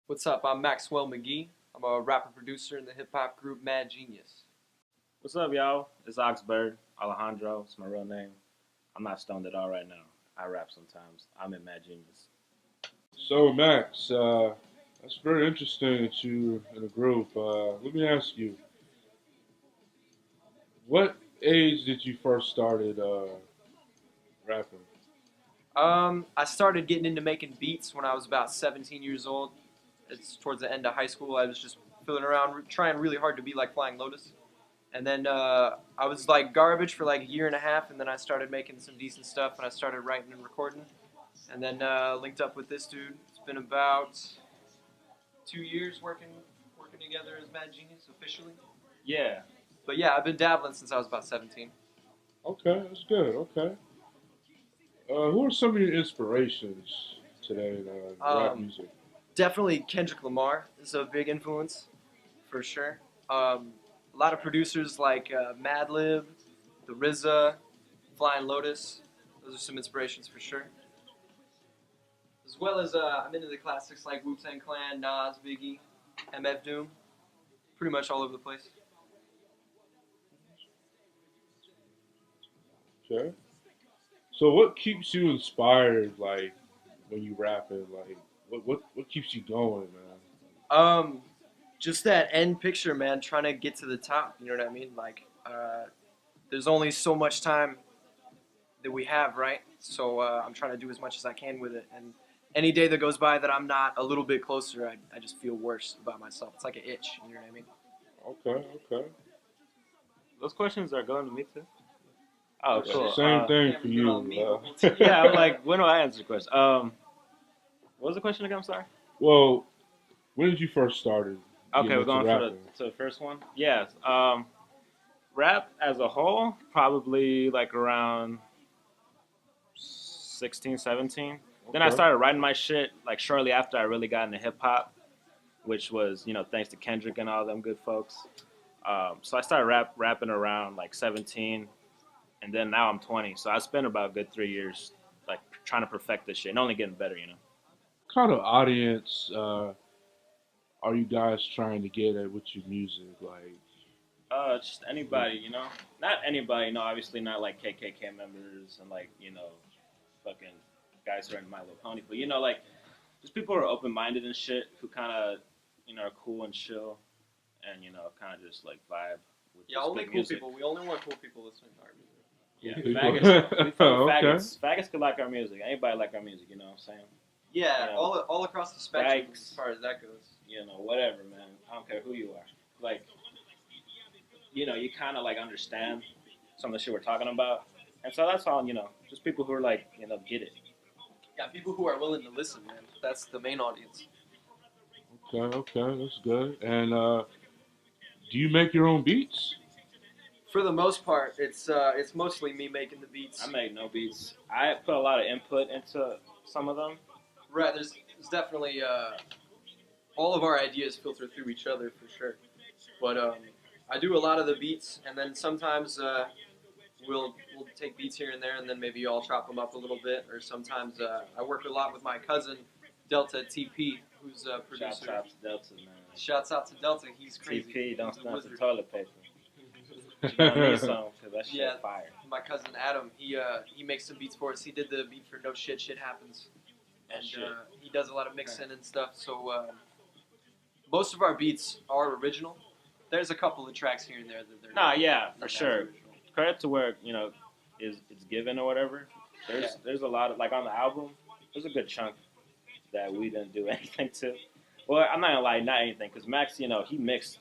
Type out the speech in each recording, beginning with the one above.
What's up? I'm Maxwell McGee. I'm a rapper producer in the hip hop group Mad Genius. What's up, y'all? It's Oxbird Alejandro. It's my real name. I'm not stoned at all right now. I rap sometimes. I'm in Mad Genius. So Max, that's very interesting that you in a group. Let me ask you, what age did you first started rapping? I started getting into making beats when I was about 17 years old. It's towards the end of high school. I was just fiddling around, trying really hard to be like Flying Lotus. And then I was like garbage for like a year and a half, and then I started making some decent stuff, and I started writing and recording. And then linked up with this dude. It's been about 2 years working together as Mad Genius officially. Yeah. But yeah, I've been dabbling since I was about 17. Okay, that's good. Okay. Who are some of your inspirations today in rap music? Definitely Kendrick Lamar is a big influence, for sure. A lot of producers like Madlib, the RZA, Flying Lotus. Those are some inspirations for sure. As well as I'm into the classics like Wu-Tang Clan, Nas, Biggie, MF Doom. Pretty much all over the place. Okay. So what keeps you inspired, like when you rapping? Like what keeps you going, man? Just that end picture, man. Trying to get to the top. You know what I mean? Like, there's only so much time that we have, right? So I'm trying to do as much as I can with it. And any day that goes by that I'm not a little bit closer, I just feel worse about myself. It's like an itch. You know what I mean? Okay, okay. Those questions are going to me too. Oh, Yeah, cool. same thing for you. Yeah, I'm like, when do I answer the question? What was the question again? I'm sorry. Well, when did you first started? Okay, we're going rapping? to the first one. Yes. Rap as a whole, probably like around 16, 17. Okay. Then I started writing my shit like shortly after I really got into hip hop, which was, thanks to Kendrick and all them good folks. So I started rapping around like 17, and then now I'm 20. So I spent about a good 3 years like trying to perfect this shit and only getting better. What kind of audience are you guys trying to get at with your music? Like, just anybody, not anybody, obviously not like KKK members and like, fucking guys who are in My Little Pony, but like just people who are open-minded and shit, who kind of, are cool and chill, and kind of just like vibe with only good cool music. people. We only want cool people listening to our music. Yeah, faggots. We faggots. Faggots could like our music. Anybody like our music, you know what I'm saying? Yeah, all across the spectrum as far as that goes. Whatever, man. I don't care who you are. Like, you kind of like understand some of the shit we're talking about, and so that's all. Just people who are like, get it. Yeah, people who are willing to listen, man. That's the main audience. Okay, that's good. And do you make your own beats? For the most part, it's mostly me making the beats. I make no beats. I put a lot of input into some of them. Right, there's definitely all of our ideas filter through each other for sure. But I do a lot of the beats, and then sometimes we'll take beats here and there, and then maybe I'll chop them up a little bit. Or sometimes I work a lot with my cousin Delta TP, who's a producer. Shouts out to Delta, man. Shouts out to Delta. He's crazy. TP, don't stunt the wizard. Toilet paper. You gonna need some, because that shit fire. My cousin Adam, he makes some beats for us. He did the beat for No Shit, Shit Happens. And he does a lot of mixing and stuff. So most of our beats are original. There's a couple of tracks here and there that they're not for sure. Original. Credit to where it's given or whatever. There's a lot of, like, on the album, there's a good chunk that we didn't do anything to. Well, I'm not gonna lie, not anything, because Max, he mixed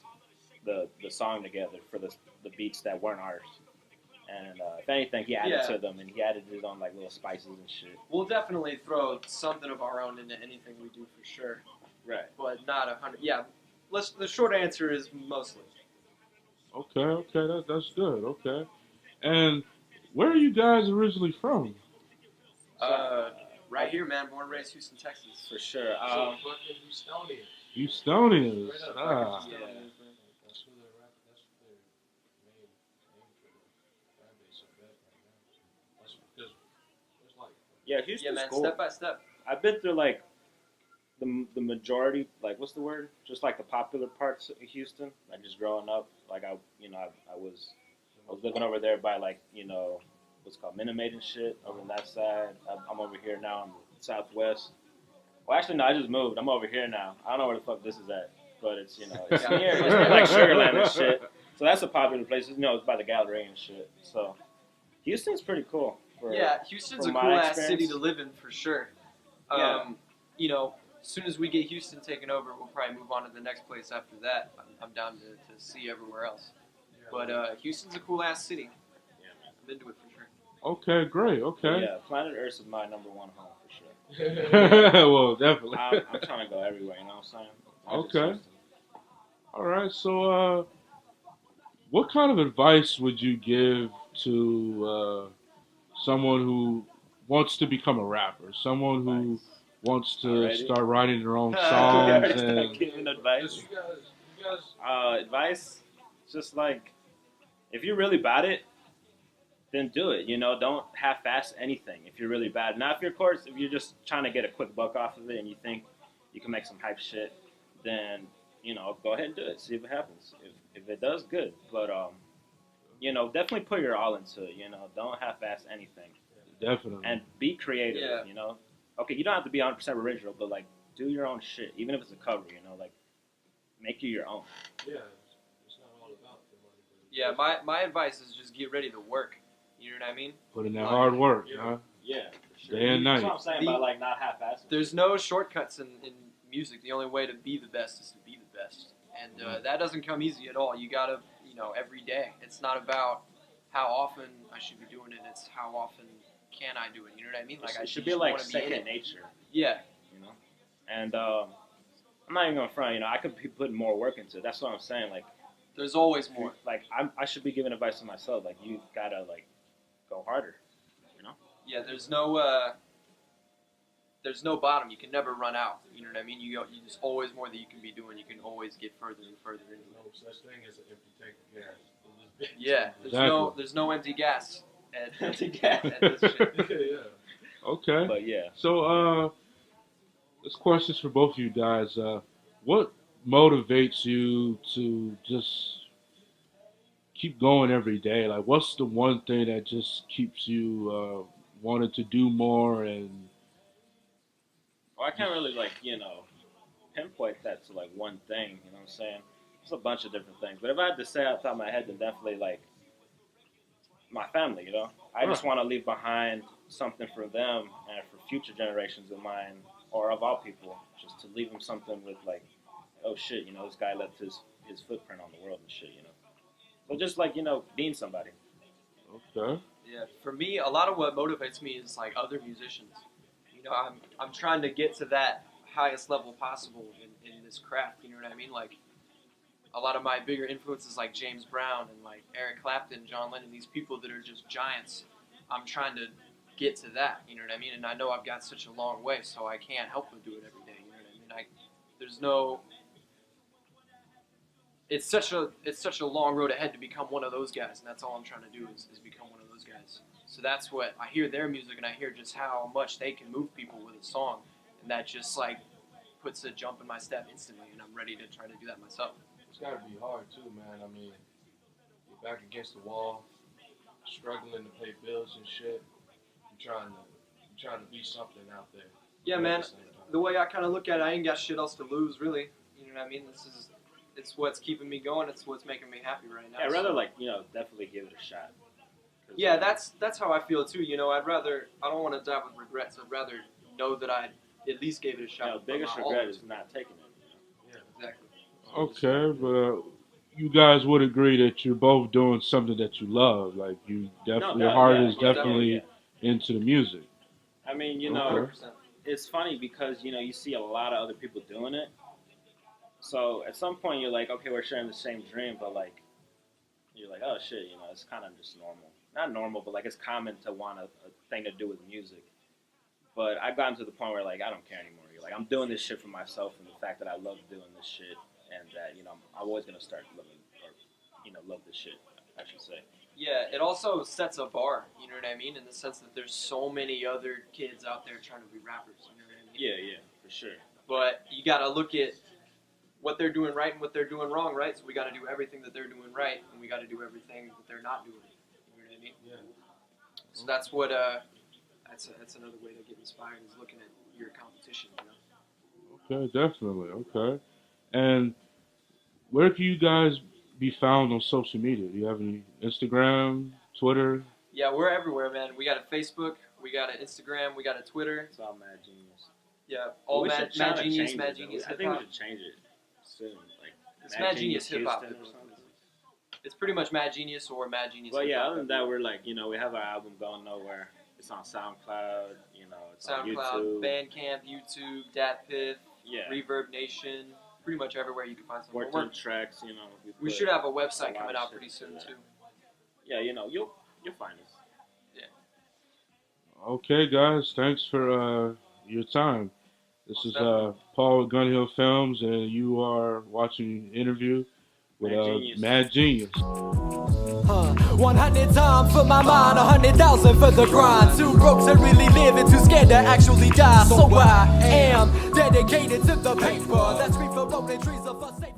the song together for the beats that weren't ours. And if anything, he added to them, and he added his own like little spices and shit. We'll definitely throw something of our own into anything we do for sure. Right. But not 100. Yeah. The short answer is mostly. Okay, that's good. Okay. And where are you guys originally from? Right here, man. Born and raised Houston, Texas. For sure. Houstonians. Yeah, Houston's man. cool. Step by step. I've been through like the majority, like, what's the word? Just like the popular parts of Houston. Like just growing up, like I was living over there by like what's called Minimate and shit over on that side. I'm over here now in the southwest. Well, actually, no, I just moved. I'm over here now. I don't know where the fuck this is at, but it's it's near like Sugarland and shit. So that's a popular place. It's by the gallery and shit. So Houston's pretty cool. Yeah, Houston's a cool ass city to live in for sure. As soon as we get Houston taken over, we'll probably move on to the next place after that. I'm down to see everywhere else. But Houston's a cool ass city. Yeah, man. I'm into it for sure. Okay, great. Okay. Yeah, planet Earth is my #1 home for sure. Well, definitely. I'm trying to go everywhere. You know what I'm saying? Okay. All right. So, what kind of advice would you give to someone who wants to become a rapper? Someone who wants to start writing their own songs and giving advice. Advice, just like if you're really bad at it, then do it. Don't half-ass anything if you're really bad. Now, if you're just trying to get a quick buck off of it and you think you can make some hype shit, then go ahead and do it. See if it happens. If it does, good. But definitely put your all into it. Don't half-ass anything. Definitely. And be creative. Yeah. Okay, you don't have to be 100% original, but like do your own shit, even if it's a cover. Like make it your own. Yeah, it's not all about the money. Yeah, my advice is just get ready to work. You know what I mean? Put in that hard work, huh? Yeah, for sure. Day and night. That's what I'm saying about like not half-assing. There's no shortcuts in music. The only way to be the best is to be the best, and that doesn't come easy at all. You gotta, every day. It's not about how often I should be doing it. It's how often can I do it. You know what I mean? Like It should be like second nature. Yeah. And I'm not even gonna front. I could be putting more work into it. That's what I'm saying. Like, there's always more. Like I should be giving advice to myself. Like you gotta like go harder. Yeah. There's no bottom. You can never run out. You know what I mean? There's always more that you can be doing. You can always get further and further into it. No such thing as an empty tank of gas. Yeah. There's no empty gas. Empty gas. At this shit. Yeah. Okay. But yeah. So, this question's for both of you guys. What motivates you to just keep going every day? Like, what's the one thing that just keeps you wanting to do more? And I can't really pinpoint that to like one thing. You know what I'm saying? There's a bunch of different things. But if I had to say off the top of my head, then definitely like my family. I just want to leave behind something for them and for future generations of mine, or of all people, just to leave them something with like, oh shit, this guy left his footprint on the world and shit, So just like, being somebody. okay. Yeah, for me, a lot of what motivates me is like other musicians. I'm trying to get to that highest level possible in this craft. You know what I mean? Like a lot of my bigger influences, like James Brown and like Eric Clapton, John Lennon, these people that are just giants. I'm trying to get to that. You know what I mean? And I know I've got such a long way, so I can't help but do it every day. You know what I mean? There's no. It's such a long road ahead to become one of those guys, and that's all I'm trying to do is become one of those guys. So that's what I hear their music, and I hear just how much they can move people with a song, and that just like puts a jump in my step instantly, and I'm ready to try to do that myself. It's got to be hard too, man. I mean, you're back against the wall, struggling to pay bills and shit. You're trying to be something out there. Yeah, man. The way I kind of look at it, I ain't got shit else to lose, really. You know what I mean? It's what's keeping me going. It's what's making me happy right now. Yeah, I'd rather definitely give it a shot. Yeah, that's how I feel too. I don't want to die with regrets. I'd rather know that I at least gave it a shot. The biggest regret is not taking it. Yeah, exactly. Okay, but you guys would agree that you're both doing something that you love. Like your heart is definitely into the music. I mean, Okay. it's funny because you see a lot of other people doing it. So at some point you're like, okay, we're sharing the same dream, but like you're like, oh shit, it's kind of just normal. Not normal, but like it's common to want a thing to do with music. But I've gotten to the point where like I don't care anymore. Like I'm doing this shit for myself and the fact that I love doing this shit, and that I'm always gonna start loving love this shit, I should say. Yeah, it also sets a bar. You know what I mean? In the sense that there's so many other kids out there trying to be rappers. You know what I mean? Yeah, for sure. But you got to look at what they're doing right and what they're doing wrong, right? So we got to do everything that they're doing right, and we got to do everything that they're not doing. You know what I mean? Yeah. So that's what that's another way to get inspired is looking at your competition. You know? Okay, definitely. Okay. And where can you guys be found on social media? Do you have any Instagram, Twitter? Yeah, we're everywhere, man. We got a Facebook, we got an Instagram, we got a Twitter. It's all Mad Genius. Yeah, all We Mad should try to Genius, change Mad it, Genius though. I Hip think we Hop. should change it soon. Like It's Mad Genius Hip Hop. Houston or something. It's pretty much Mad Genius or Mad Genius. Well, Hip yeah. Hop. Other than that, we're like, we have our album Going Nowhere. It's on SoundCloud. It's on SoundCloud, YouTube. Bandcamp, YouTube, DatPiff, Yeah. Reverb Nation, pretty much everywhere you can find something. 14 tracks. We put should have a a website lot coming of out shit pretty soon into that. too. Yeah, you'll find us. Okay, guys. Thanks for your time. This is Definitely. Paul with Gunhill Films, and you are watching an interview with Mad Genius. Mad Genius. 100 times for my mind, 100,000 for the grind. Too broke to really live and too scared to actually die. So I am dedicated to the paper. That's me for rolling trees of us saving.